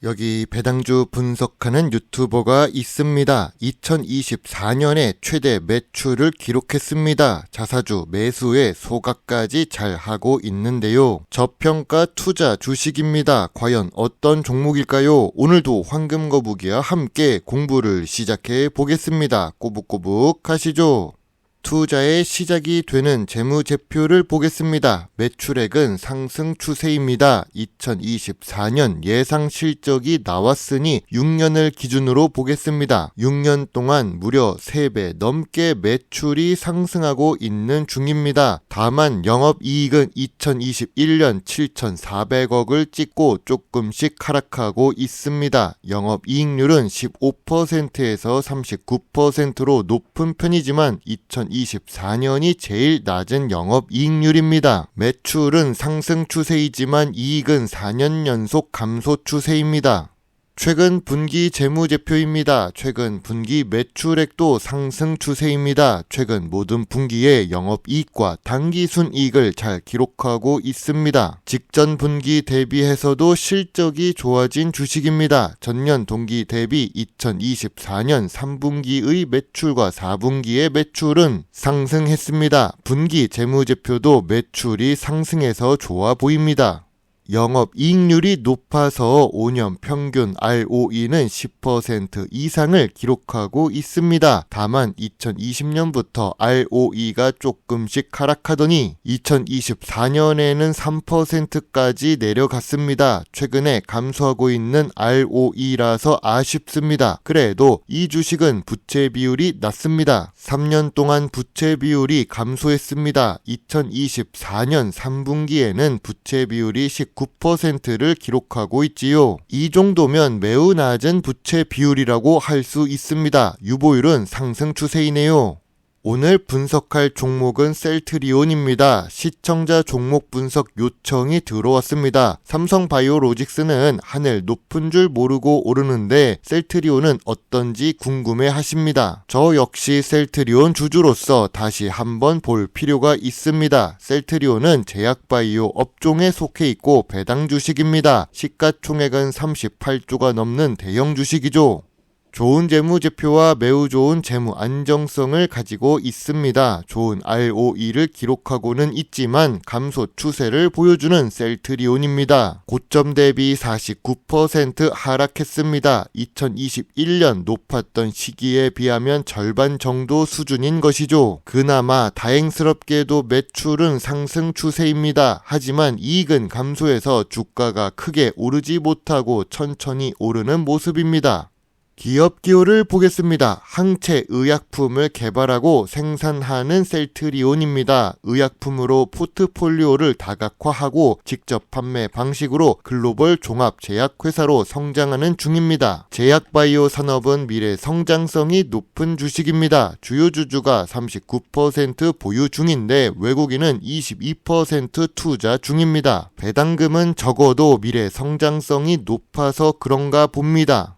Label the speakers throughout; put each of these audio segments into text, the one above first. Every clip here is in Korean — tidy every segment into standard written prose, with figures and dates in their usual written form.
Speaker 1: 여기 배당주 분석하는 유튜버가 있습니다. 2024년에 최대 매출을 기록했습니다. 자사주 매수에 소각까지 잘 하고 있는데요. 저평가 투자 주식입니다. 과연 어떤 종목일까요? 오늘도 황금거북이와 함께 공부를 시작해 보겠습니다. 꼬북꼬북 하시죠. 투자의 시작이 되는 재무제표를 보겠습니다. 매출액은 상승 추세입니다. 2024년 예상 실적이 나왔으니 6년을 기준으로 보겠습니다. 6년 동안 무려 3배 넘게 매출이 상승하고 있는 중입니다. 다만 영업이익은 2021년 7,400억을 찍고 조금씩 하락하고 있습니다. 영업이익률은 15%에서 39%로 높은 편이지만 2024년이 제일 낮은 영업이익률입니다. 매출은 상승 추세이지만 이익은 4년 연속 감소 추세입니다. 최근 분기 재무제표입니다. 최근 분기 매출액도 상승 추세입니다. 최근 모든 분기에 영업이익과 당기순이익을 잘 기록하고 있습니다. 직전 분기 대비해서도 실적이 좋아진 주식입니다. 전년 동기 대비 2024년 3분기의 매출과 4분기의 매출은 상승했습니다. 분기 재무제표도 매출이 상승해서 좋아 보입니다. 영업이익률이 높아서 5년 평균 ROE는 10% 이상을 기록하고 있습니다. 다만 2020년부터 ROE가 조금씩 하락하더니 2024년에는 3%까지 내려갔습니다. 최근에 감소하고 있는 ROE라서 아쉽습니다. 그래도 이 주식은 부채 비율이 낮습니다. 3년 동안 부채 비율이 감소했습니다. 2024년 3분기에는 부채 비율이 9%를 기록하고 있지요. 이 정도면 매우 낮은 부채 비율이라고 할 수 있습니다. 유보율은 상승 추세이네요. 오늘 분석할 종목은 셀트리온입니다. 시청자 종목 분석 요청이 들어왔습니다. 삼성바이오로직스는 하늘 높은 줄 모르고 오르는데 셀트리온은 어떤지 궁금해 하십니다. 저 역시 셀트리온 주주로서 다시 한번 볼 필요가 있습니다. 셀트리온은 제약바이오 업종에 속해 있고 배당 주식입니다. 시가총액은 38조가 넘는 대형 주식이죠. 좋은 재무제표와 매우 좋은 재무 안정성을 가지고 있습니다. 좋은 ROE를 기록하고는 있지만 감소 추세를 보여주는 셀트리온입니다. 고점 대비 49% 하락했습니다. 2021년 높았던 시기에 비하면 절반 정도 수준인 것이죠. 그나마 다행스럽게도 매출은 상승 추세입니다. 하지만 이익은 감소해서 주가가 크게 오르지 못하고 천천히 오르는 모습입니다. 기업 기호를 보겠습니다. 항체 의약품을 개발하고 생산하는 셀트리온입니다. 의약품으로 포트폴리오를 다각화하고 직접 판매 방식으로 글로벌 종합 제약회사로 성장하는 중입니다. 제약바이오 산업은 미래 성장성이 높은 주식입니다. 주요 주주가 39% 보유 중인데 외국인은 22% 투자 중입니다. 배당금은 적어도 미래 성장성이 높아서 그런가 봅니다.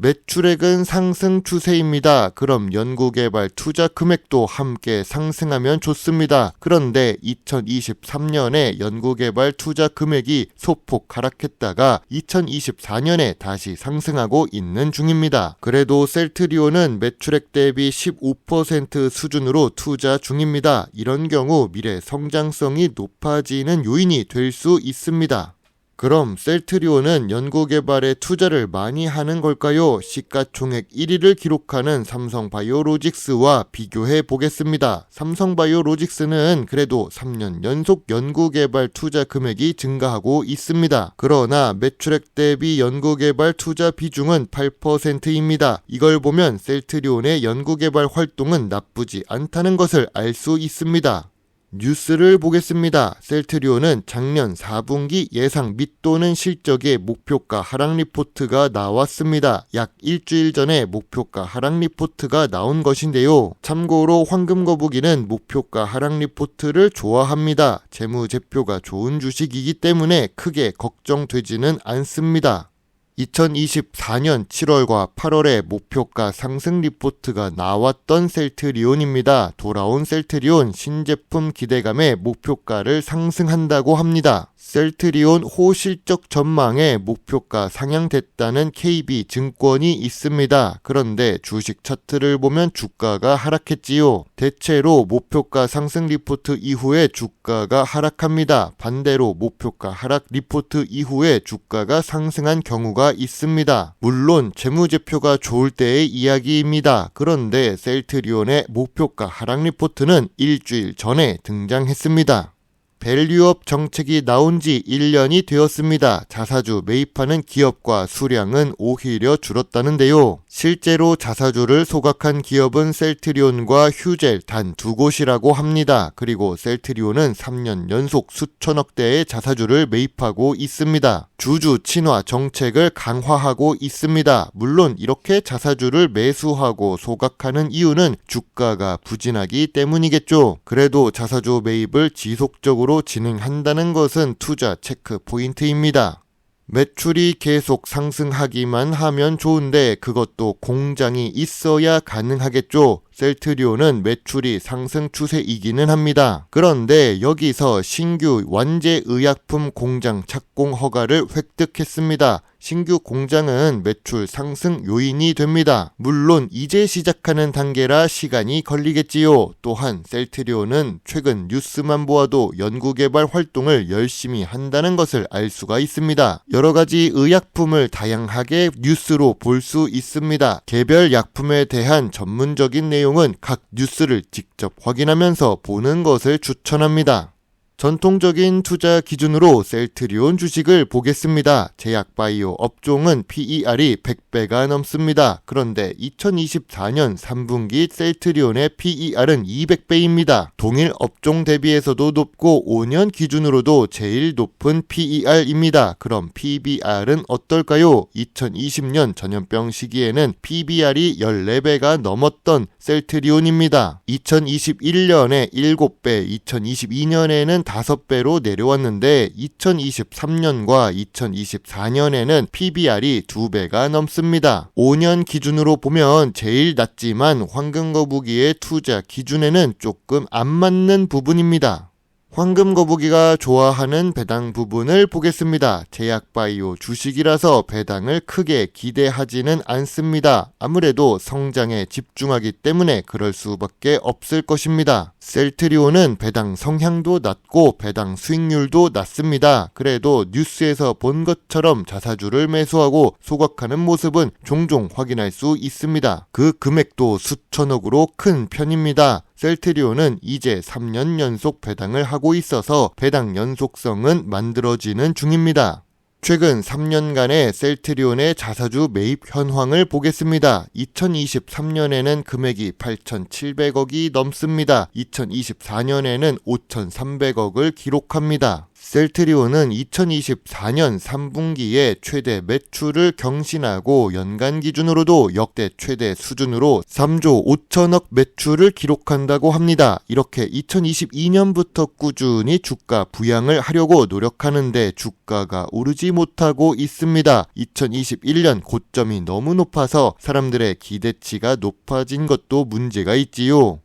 Speaker 1: 매출액은 상승 추세입니다. 그럼 연구개발 투자 금액도 함께 상승하면 좋습니다. 그런데 2023년에 연구개발 투자 금액이 소폭 하락했다가 2024년에 다시 상승하고 있는 중입니다. 그래도 셀트리온은 매출액 대비 15% 수준으로 투자 중입니다. 이런 경우 미래 성장성이 높아지는 요인이 될 수 있습니다. 그럼 셀트리온은 연구개발에 투자를 많이 하는 걸까요? 시가총액 1위를 기록하는 삼성바이오로직스와 비교해 보겠습니다. 삼성바이오로직스는 그래도 3년 연속 연구개발 투자 금액이 증가하고 있습니다. 그러나 매출액 대비 연구개발 투자 비중은 8%입니다. 이걸 보면 셀트리온의 연구개발 활동은 나쁘지 않다는 것을 알 수 있습니다. 뉴스를 보겠습니다. 셀트리온은 작년 4분기 예상 및 또는 실적의 목표가 하락 리포트가 나왔습니다. 약 일주일 전에 목표가 하락 리포트가 나온 것인데요. 참고로 황금거북이는 목표가 하락 리포트를 좋아합니다. 재무제표가 좋은 주식이기 때문에 크게 걱정되지는 않습니다. 2024년 7월과 8월에 목표가 상승 리포트가 나왔던 셀트리온입니다. 돌아온 셀트리온 신제품 기대감에 목표가를 상승한다고 합니다. 셀트리온 호실적 전망에 목표가 상향됐다는 KB증권이 있습니다. 그런데 주식 차트를 보면 주가가 하락했지요. 대체로 목표가 상승 리포트 이후에 주가가 하락합니다. 반대로 목표가 하락 리포트 이후에 주가가 상승한 경우가 있습니다. 물론 재무제표가 좋을 때의 이야기입니다. 그런데 셀트리온의 목표가 하락 리포트는 일주일 전에 등장했습니다. 밸류업 정책이 나온 지 1년이 되었습니다. 자사주 매입하는 기업과 수량은 오히려 줄었다는데요. 실제로 자사주를 소각한 기업은 셀트리온과 휴젤 단 두 곳이라고 합니다. 그리고 셀트리온은 3년 연속 수천억대의 자사주를 매입하고 있습니다. 주주 친화 정책을 강화하고 있습니다. 물론 이렇게 자사주를 매수하고 소각하는 이유는 주가가 부진하기 때문이겠죠. 그래도 자사주 매입을 지속적으로 진행한다는 것은 투자 체크 포인트입니다. 매출이 계속 상승하기만 하면 좋은데 그것도 공장이 있어야 가능하겠죠. 셀트리온은 매출이 상승 추세이기는 합니다. 그런데 여기서 신규 완제의약품 공장 착공 허가를 획득했습니다. 신규 공장은 매출 상승 요인이 됩니다. 물론 이제 시작하는 단계라 시간이 걸리겠지요. 또한 셀트리온은 최근 뉴스만 보아도 연구개발 활동을 열심히 한다는 것을 알 수가 있습니다. 여러 가지 의약품을 다양하게 뉴스로 볼 수 있습니다. 개별 약품에 대한 전문적인 내용은 각 뉴스를 직접 확인하면서 보는 것을 추천합니다. 전통적인 투자 기준으로 셀트리온 주식을 보겠습니다. 제약바이오 업종은 PER이 100배가 넘습니다. 그런데 2024년 3분기 셀트리온의 PER은 200배입니다. 동일 업종 대비해서도 높고 5년 기준으로도 제일 높은 PER입니다. 그럼 PBR은 어떨까요? 2020년 전염병 시기에는 PBR이 14배가 넘었던 셀트리온입니다. 2021년에 7배, 2022년에는 5배로 내려왔는데 2023년과 2024년에는 PBR이 2배가 넘습니다. 5년 기준으로 보면 제일 낮지만 황금거북이의 투자 기준에는 조금 안 맞는 부분입니다. 황금거북이가 좋아하는 배당 부분을 보겠습니다. 제약바이오 주식이라서 배당을 크게 기대하지는 않습니다. 아무래도 성장에 집중하기 때문에 그럴 수밖에 없을 것입니다. 셀트리온은 배당 성향도 낮고 배당 수익률도 낮습니다. 그래도 뉴스에서 본 것처럼 자사주를 매수하고 소각하는 모습은 종종 확인할 수 있습니다. 그 금액도 수천억으로 큰 편입니다. 셀트리온은 이제 3년 연속 배당을 하고 있어서 배당 연속성은 만들어지는 중입니다. 최근 3년간의 셀트리온의 자사주 매입 현황을 보겠습니다. 2023년에는 금액이 8,700억이 넘습니다. 2024년에는 5,300억을 기록합니다. 셀트리온은 2024년 3분기에 최대 매출을 경신하고 연간 기준으로도 역대 최대 수준으로 3조 5천억 매출을 기록한다고 합니다. 이렇게 2022년부터 꾸준히 주가 부양을 하려고 노력하는데 주가가 오르지 못하고 있습니다. 2021년 고점이 너무 높아서 사람들의 기대치가 높아진 것도 문제가 있지요.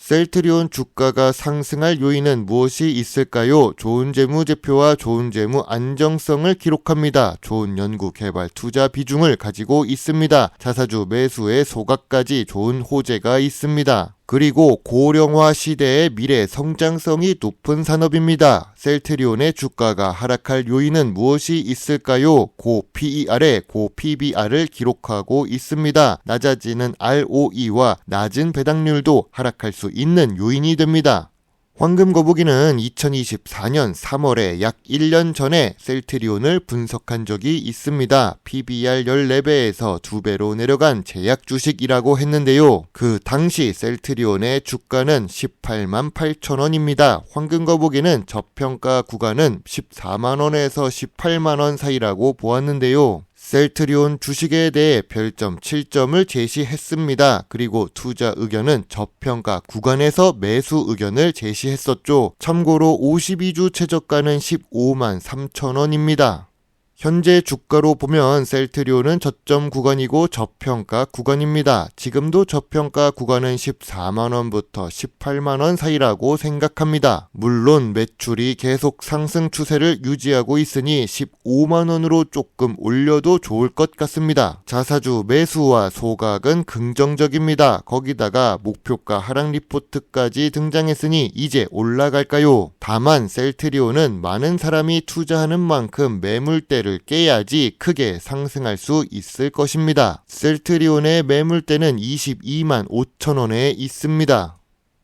Speaker 1: 셀트리온 주가가 상승할 요인은 무엇이 있을까요? 좋은 재무제표와 좋은 재무 안정성을 기록합니다. 좋은 연구 개발 투자 비중을 가지고 있습니다. 자사주 매수에 소각까지 좋은 호재가 있습니다. 그리고 고령화 시대의 미래 성장성이 높은 산업입니다. 셀트리온의 주가가 하락할 요인은 무엇이 있을까요? 고 PER에 고 PBR을 기록하고 있습니다. 낮아지는 ROE와 낮은 배당률도 하락할 수 있는 요인이 됩니다. 황금거북이는 2024년 3월에 약 1년 전에 셀트리온을 분석한 적이 있습니다. PBR 14배에서 2배로 내려간 제약 주식이라고 했는데요. 그 당시 셀트리온의 주가는 18만 8천 원입니다. 황금거북이는 저평가 구간은 14만 원에서 18만 원 사이라고 보았는데요. 셀트리온 주식에 대해 별점 7점을 제시했습니다. 그리고 투자 의견은 저평가 구간에서 매수 의견을 제시했었죠. 참고로 52주 최저가는 15만 3천 원입니다. 현재 주가로 보면 셀트리온은 저점 구간이고 저평가 구간입니다. 지금도 저평가 구간은 14만원부터 18만원 사이라고 생각합니다. 물론 매출이 계속 상승 추세를 유지하고 있으니 15만원으로 조금 올려도 좋을 것 같습니다. 자사주 매수와 소각은 긍정적입니다. 거기다가 목표가 하락 리포트까지 등장했으니 이제 올라갈까요? 다만 셀트리온은 많은 사람이 투자하는 만큼 매물대를 깨야지 크게 상승할 수 있을 것입니다. 셀트리온의 매물대는 22만 5천원에 있습니다.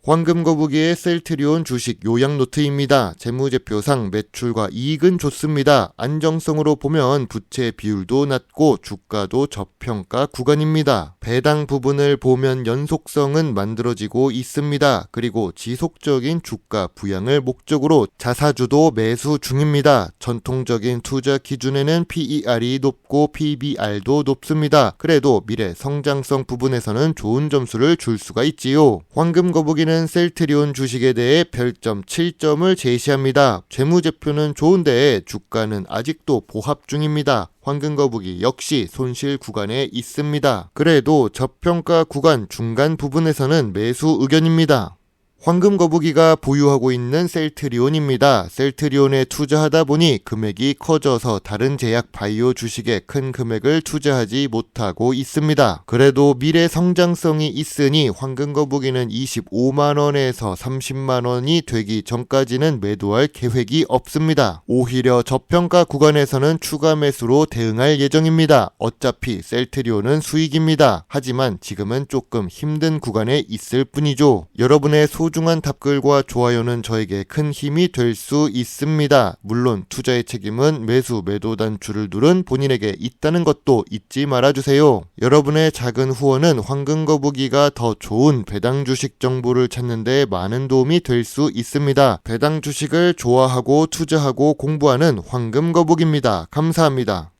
Speaker 1: 황금거북이의 셀트리온 주식 요약 노트입니다. 재무제표상 매출과 이익은 좋습니다. 안정성으로 보면 부채 비율도 낮고 주가도 저평가 구간입니다. 배당 부분을 보면 연속성은 만들어지고 있습니다. 그리고 지속적인 주가 부양을 목적으로 자사주도 매수 중입니다. 전통적인 투자 기준에는 PER이 높고 PBR도 높습니다. 그래도 미래 성장성 부분에서는 좋은 점수를 줄 수가 있지요. 황금거북이는 셀트리온 주식에 대해 별점 7점을 제시합니다. 재무제표는 좋은데 주가는 아직도 보합 중입니다. 황금거북이 역시 손실 구간에 있습니다. 그래도 저평가 구간 중간 부분에서는 매수 의견입니다. 황금거북이가 보유하고 있는 셀트리온입니다. 셀트리온에 투자하다 보니 금액이 커져서 다른 제약 바이오 주식에 큰 금액을 투자하지 못하고 있습니다. 그래도 미래 성장성이 있으니 황금거북이는 25만원에서 30만원이 되기 전까지는 매도할 계획이 없습니다. 오히려 저평가 구간에서는 추가 매수로 대응할 예정입니다. 어차피 셀트리온은 수익입니다. 하지만 지금은 조금 힘든 구간에 있을 뿐이죠. 여러분의 소중한 답글과 좋아요는 저에게 큰 힘이 될 수 있습니다. 물론 투자의 책임은 매수 매도 단추를 누른 본인에게 있다는 것도 잊지 말아주세요. 여러분의 작은 후원은 황금거북이가 더 좋은 배당 주식 정보를 찾는 데 많은 도움이 될 수 있습니다. 배당 주식을 좋아하고 투자하고 공부하는 황금거북입니다. 감사합니다.